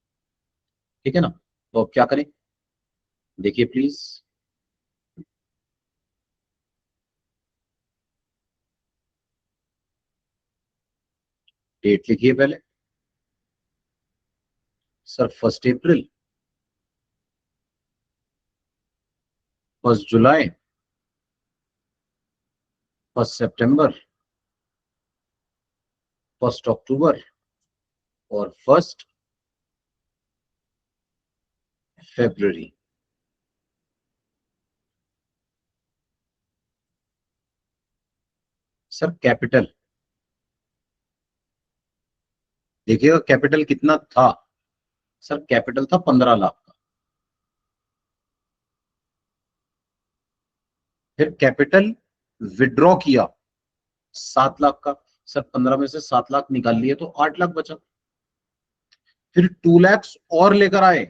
ठीक है ना। तो अब क्या करें देखिए प्लीज। डेट लिखिए पहले सर। 1 अप्रैल, 1 जुलाई, 1 सितंबर, 1 अक्टूबर और 1 फरवरी। सर कैपिटल देखिएगा कैपिटल कितना था। सर कैपिटल था 15 लाख का। फिर कैपिटल विड्रॉ किया 7 लाख का। सर 15 में से 7 लाख निकाल लिए तो 8 लाख बचा। फिर 2 लाख और लेकर आए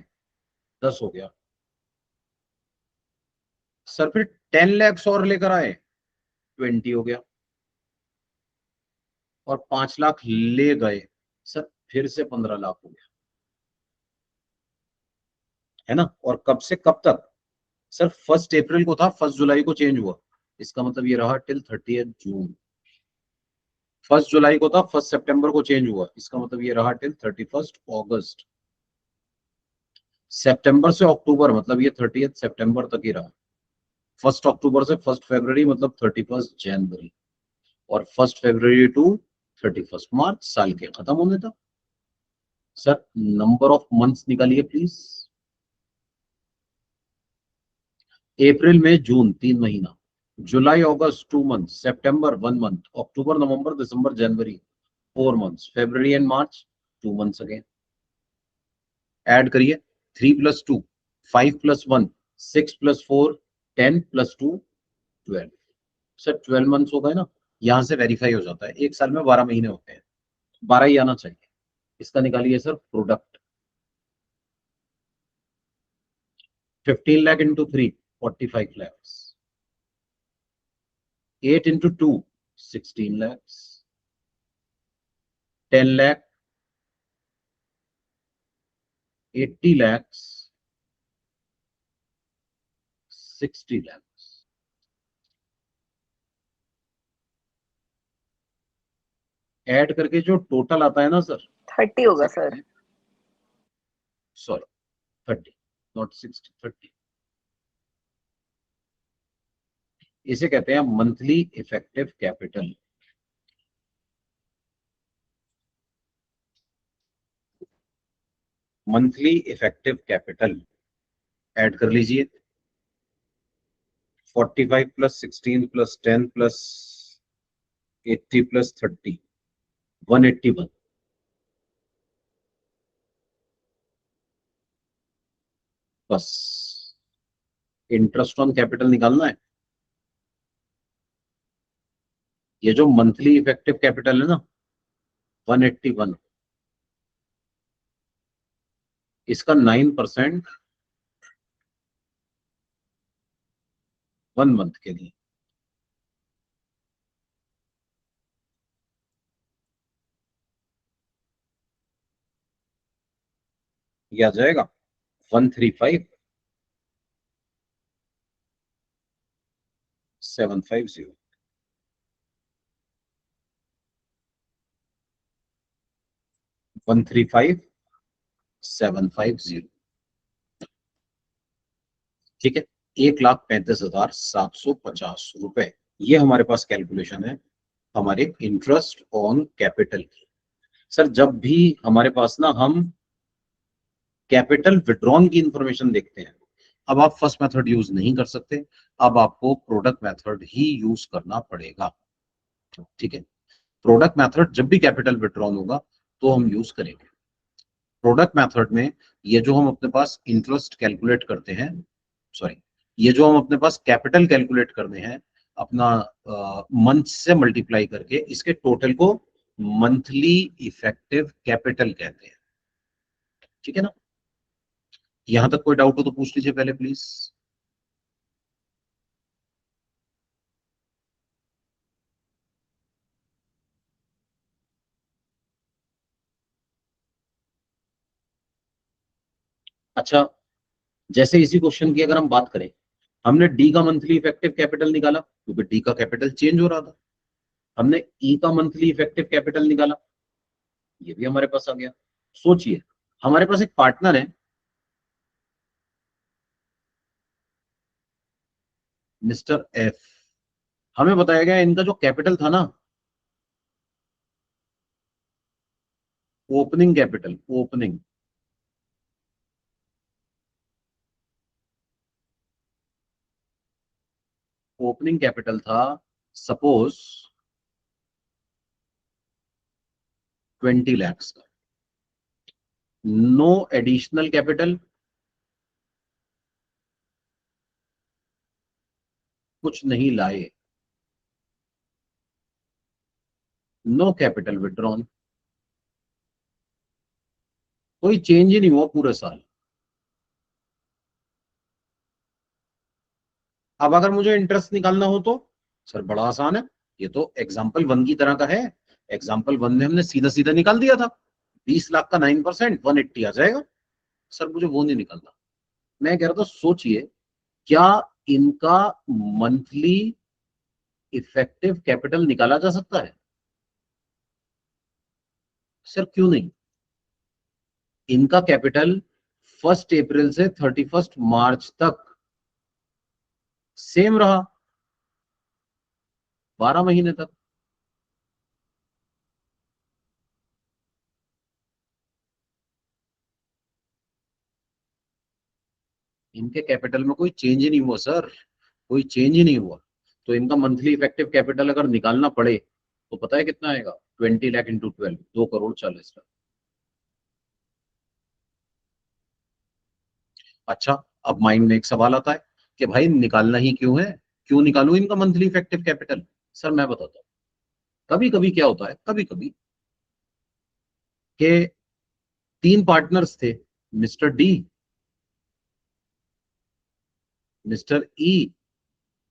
10 हो गया। सर फिर 10 लाख और लेकर आए 20 हो गया। और 5 लाख ले गए सर फिर से 15 लाख हो गया। है ना। और कब से कब तक सर 1 अप्रैल को था, 1 जुलाई को चेंज हुआ। इसका मतलब ये रहा टिल 30 जून। 1 जुलाई को था, 1 सितंबर को चेंज हुआ। इसका मतलब ये रहा टिल 31 अगस्त। सितंबर से अक्टूबर मतलब ये 30 सितंबर तक ही रहा। 1 अक्टूबर से 1 फरवरी मतलब 31 जनवरी। और 1 फरवरी टू 31 मार्च साल के खत्म होने तक। सर नंबर ऑफ मंथ्स निकालिए प्लीज। अप्रैल में जून 3 महीना, जुलाई अगस्त 2 month, September 1 month, October November December January 4 months, February and March 2 months again. Add करिए 3 + 2, 5 + 1, 6 + 4, 10 + 2, 12। सर 12 मंथ्स हो गए ना। यहां से वेरीफाई हो जाता है। एक साल में 12 महीने होते हैं, 12 ही आना चाहिए। इसका निकालिए sir product. 15 lakh into 3 45 lakh, 8 into 2 16 lakh, 10 lakh 80 lakh, 60 lakh. Add करके जो टोटल आता है ना सर 30 होगा सर। Sorry 30 not 60, 30। इसे कहते हैं monthly effective capital. Monthly effective capital add कर लीजिए। 45 + 16 + 10 + 80 + 30 181। बस इंटरेस्ट ऑन कैपिटल निकालना है। ये जो मंथली इफेक्टिव कैपिटल है ना 181, इसका 9% 1 मंथ के लिए। ये आ जाएगा 135 750। 135 750। ठीक है। 1,35,750 रुपए ये हमारे पास कैलकुलेशन है हमारे इंटरेस्ट ऑन कैपिटल की। सर जब भी हमारे पास ना हम कैपिटल विड्रॉन की इंफॉर्मेशन देखते हैं, अब आप फर्स्ट मेथड यूज नहीं कर सकते, अब आपको प्रोडक्ट मेथड ही यूज करना पड़ेगा। ठीक है, प्रोडक्ट मेथड जब भी कैपिटल विड्रॉन होगा तो हम यूज करेंगे। प्रोडक्ट मेथड में ये जो हम अपने पास इंटरेस्ट कैलकुलेट करते हैं, सॉरी, ये जो हम अपने पास कैपिटल कैलकुलेट करते हैं अपना मंथ से मल्टीप्लाई करके, इसके टोटल को मंथली इफेक्टिव कैपिटल कहते हैं। ठीक है ना, यहां तक कोई डाउट हो तो पूछ लीजिए पहले प्लीज। अच्छा, जैसे इसी क्वेश्चन की अगर हम बात करें, हमने डी का मंथली इफेक्टिव कैपिटल निकाला क्योंकि डी का कैपिटल चेंज हो रहा था। हमने ई का मंथली इफेक्टिव कैपिटल निकाला, ये भी हमारे पास आ गया। सोचिए, हमारे पास एक पार्टनर है मिस्टर एफ, हमें बताया गया इनका जो कैपिटल था ना, ओपनिंग कैपिटल, ओपनिंग कैपिटल था सपोज 20 lakhs का। नो एडिशनल कैपिटल, कुछ नहीं लाए, नो कैपिटल विड्रॉन, कोई चेंज ही नहीं हुआ पूरे साल। अब अगर मुझे इंटरेस्ट निकालना हो तो सर बड़ा आसान है, ये तो एग्जाम्पल 1 की तरह का है। एग्जाम्पल 1 में हमने सीधा सीधा निकाल दिया था, 20 लाख का 9% 180 आ जाएगा। सर मुझे वो नहीं निकालना, मैं कह रहा था सोचिए, क्या इनका मंथली इफेक्टिव कैपिटल निकाला जा सकता है? सर क्यों नहीं, इनका कैपिटल 1 अप्रैल से 31 मार्च तक सेम रहा, 12 महीने तक। इनके कैपिटल में कोई चेंज ही नहीं हुआ सर, कोई चेंज ही नहीं हुआ। तो इनका मंथली इफेक्टिव कैपिटल अगर निकालना पड़े तो पता है कितना आएगा? 20 लाख इंटू 12, 2 करोड़ 40 लाख। अच्छा, अब माइंड में एक सवाल आता है कि भाई निकालना ही क्यों है, क्यों निकालूं इनका मंथली इफेक्टिव कैपिटल? सर मैं बताता हूँ, कभी कभी क्या होता है, कभी कभी कि 3 पार्टनर्स थे, mister D, mister E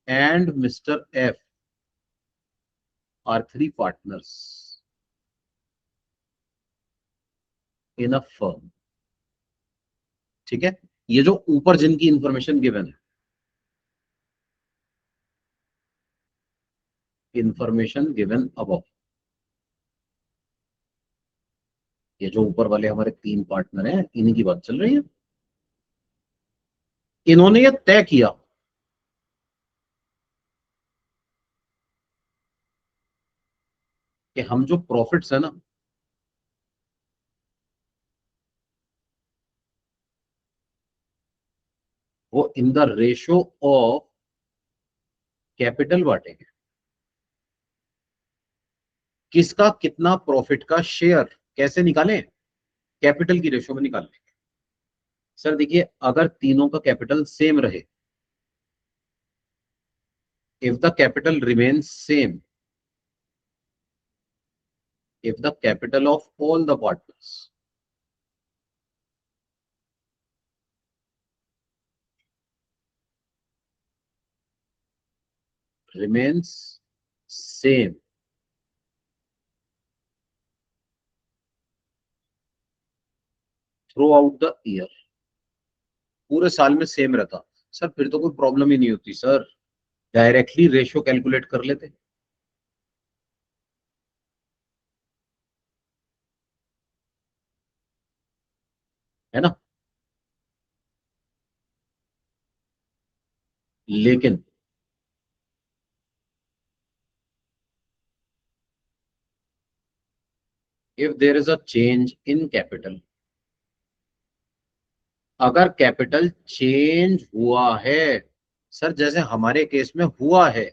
and mister F R 3 partners in a firm. ठीक है, ये जो ऊपर जिनकी इंफॉर्मेशन गिवन है, इंफॉर्मेशन गिवन अबव, ये जो ऊपर वाले हमारे 3 पार्टनर हैं इन्हीं की बात चल रही है। इन्होंने ये तय किया कि हम जो प्रॉफिट्स है ना, वो in the ratio of capital बांटेंगे। किसका कितना प्रॉफिट का शेयर कैसे निकालें? कैपिटल की रेशो में निकाल लेंगे। सर देखिए, अगर तीनों का कैपिटल सेम रहे, if the capital remains same, if the capital of all the partners remains same throughout the year, पूरे साल में सेम रहता, सर फिर तो कोई प्रॉब्लम ही नहीं होती सर, डायरेक्टली रेशियो कैलकुलेट कर लेते, है ना। लेकिन if there is a change in capital, अगर कैपिटल चेंज हुआ है सर, जैसे हमारे केस में हुआ है,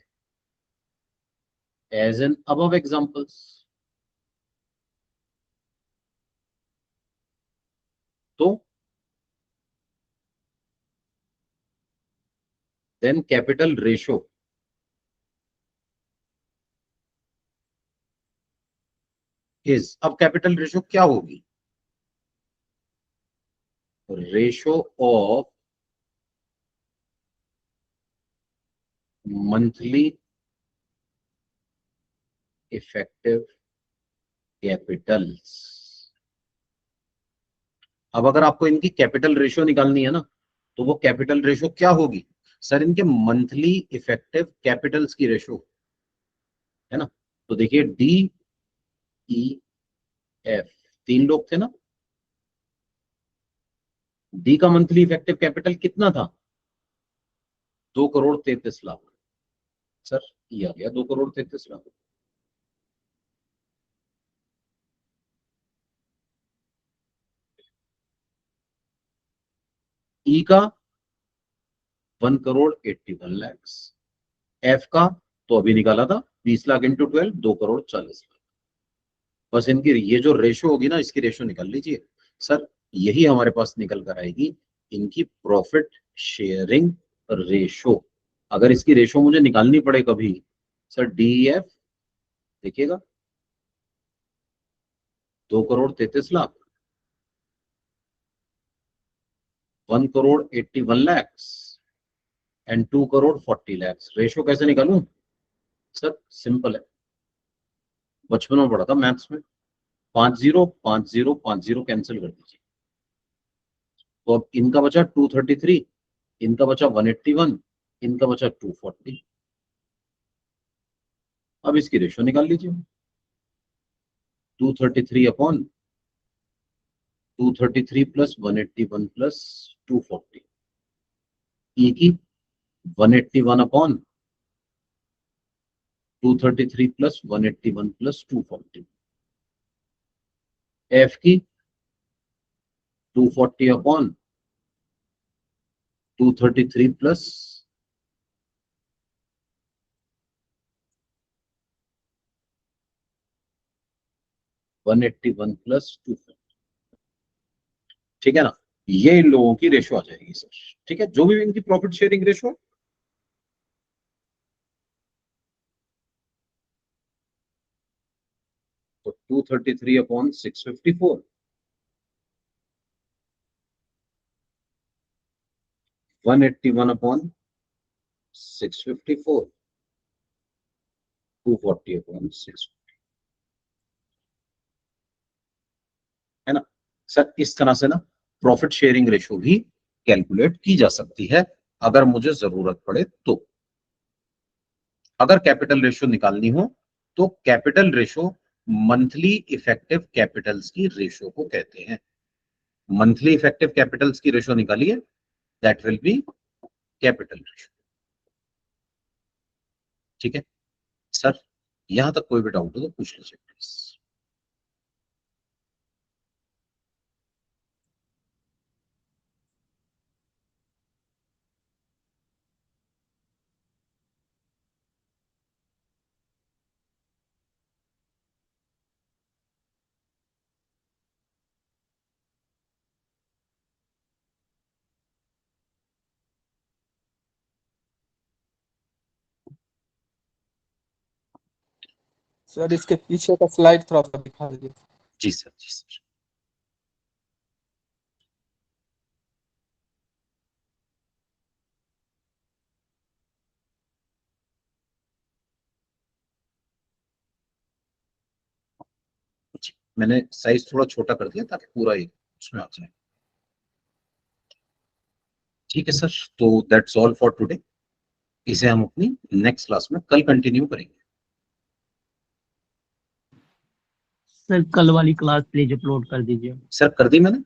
एज इन अबव एग्जांपल्स, तो देन कैपिटल रेशो इज, अब कैपिटल रेशो क्या होगी, ratio of monthly effective capitals. अब अगर आपको इनकी कैपिटल रेशो निकालनी है ना, तो वो कैपिटल रेशो क्या होगी सर, इनके मंथली इफेक्टिव कैपिटल्स की रेशो, है ना। तो देखिए डी ई एफ, तीन लोग थे ना, डी का मंथली इफेक्टिव कैपिटल कितना था, 2,33,00,000 सर, ये आ गया 2,33,00,000। ई का 1,81,00,000, एफ का तो अभी निकाला था 20 लाख इंटू 12, 2,40,00,000। बस इनकी ये जो रेशो होगी ना, इसकी रेशो निकाल लीजिए सर, यही हमारे पास निकल कर आएगी इनकी प्रॉफिट शेयरिंग रेशो। अगर इसकी रेशो मुझे निकालनी पड़े कभी सर, डीएफ देखिएगा 2,33,00,000, 1,81,00,000 एंड 2,40,00,000। रेशो कैसे निकालूं सर, सिंपल है, बचपन में पढ़ा था मैथ्स में, 5 0 5 0 5 0 कैंसिल कर दीजिए। तो अब इनका बचा 233, इनका बचा 181, इनका बचा 240। अब इसकी रेशो निकाल लीजिए, 233 अपॉन 233 प्लस 181 प्लस 240, ई की 181 अपॉन 233 प्लस 181 प्लस 240, एफ की 240 अपॉन 233 प्लस 181 प्लस 240। ठीक है ना, ये इन लोगों की रेशो आ जाएगी सर। ठीक है, जो भी इनकी प्रॉफिट शेयरिंग रेशो, तो 233 अपॉन 654, 181 अपॉन 654, 240 अपॉन 6, है ना सर। इस तरह से ना प्रॉफिट शेयरिंग रेशो भी कैलकुलेट की जा सकती है अगर मुझे जरूरत पड़े तो। अगर कैपिटल रेशो निकालनी हो तो capital ratio monthly effective Capitals की रेशो को कहते हैं। मंथली इफेक्टिव कैपिटल्स की रेशो निकालिए, that will be capital ratio. ठीक है सर, यहां तक कोई भी डाउट हो तो पूछ लीजिए प्लीज। सर इसके पीछे का स्लाइड थोड़ा सा दिखा दीजिए। जी सर, जी सर। मैंने साइज थोड़ा छोटा कर दिया ताकि पूरा एक उसमें आ जाए। ठीक है सर, तो दैट्स ऑल फॉर टुडे। इसे हम अपनी नेक्स्ट क्लास में कल कंटिन्यू करेंगे। सर कल वाली क्लास प्लीज अपलोड कर दीजिए। सर कर दी मैंने।